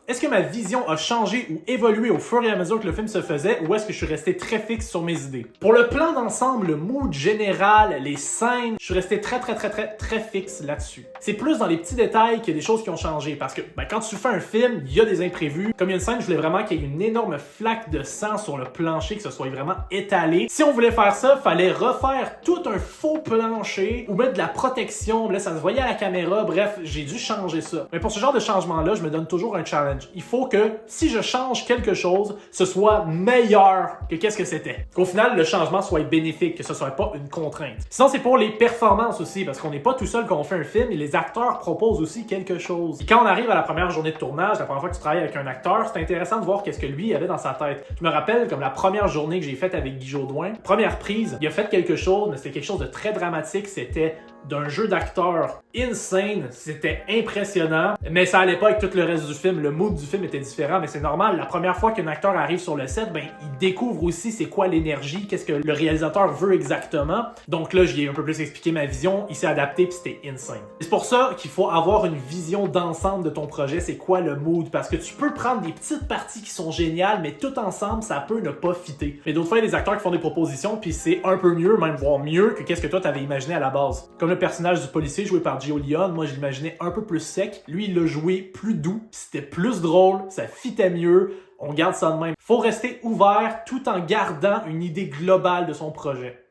Est-ce que ma vision a changé ou évolué au fur et à mesure que le film se faisait, ou est-ce que je suis resté très fixe sur mes idées? Pour le plan d'ensemble, le mood général, les scènes, je suis resté très fixe là-dessus. C'est plus dans les petits détails qu'il y a des choses qui ont changé, parce que quand tu fais un film, il y a des imprévus. Comme il y a une scène, je voulais vraiment qu'il y ait une énorme flaque de sang sur le plancher, que ce soit vraiment étalé. Si on voulait faire ça, fallait refaire tout un faux plancher ou mettre de la protection. Là, ça se voyait à la caméra. Bref, j'ai dû changer ça. Mais pour ce genre de changement-là, je me donne toujours un challenge. Il faut que, si je change quelque chose, ce soit meilleur que qu'est-ce que c'était. Qu'au final, le changement soit bénéfique, que ce soit pas une contrainte. Sinon, c'est pour les performances aussi, parce qu'on n'est pas tout seul quand on fait un film et les acteurs proposent aussi quelque chose. Et quand on arrive à la première journée de tournage, la première fois que tu travailles avec un acteur, c'est intéressant de voir qu'est-ce que lui avait dans sa tête. Je me rappelle comme la première journée que j'ai faite avec Guy Jodoin, première prise, il a fait quelque chose, mais c'était quelque chose de très dramatique, c'était d'un jeu d'acteur insane, c'était impressionnant, mais ça allait pas avec tout le reste du film, le mood du film était différent, mais c'est normal, la première fois qu'un acteur arrive sur le set, il découvre aussi c'est quoi l'énergie, qu'est-ce que le réalisateur veut exactement, donc là, j'y ai un peu plus expliqué ma vision, il s'est adapté puis c'était insane. C'est pour ça qu'il faut avoir une vision d'ensemble de ton projet, c'est quoi le mood, parce que tu peux prendre des petites parties qui sont géniales, mais tout ensemble, ça peut ne pas fitter. Mais d'autres fois, il y a des acteurs qui font des propositions, puis c'est un peu mieux, même voire mieux que qu'est-ce que toi t'avais imaginé à la base. Comme le personnage du policier joué par Gio Leon, moi je l'imaginais un peu plus sec, lui il l'a joué plus doux, c'était plus drôle, ça fitait mieux, on garde ça de même. Faut rester ouvert tout en gardant une idée globale de son projet.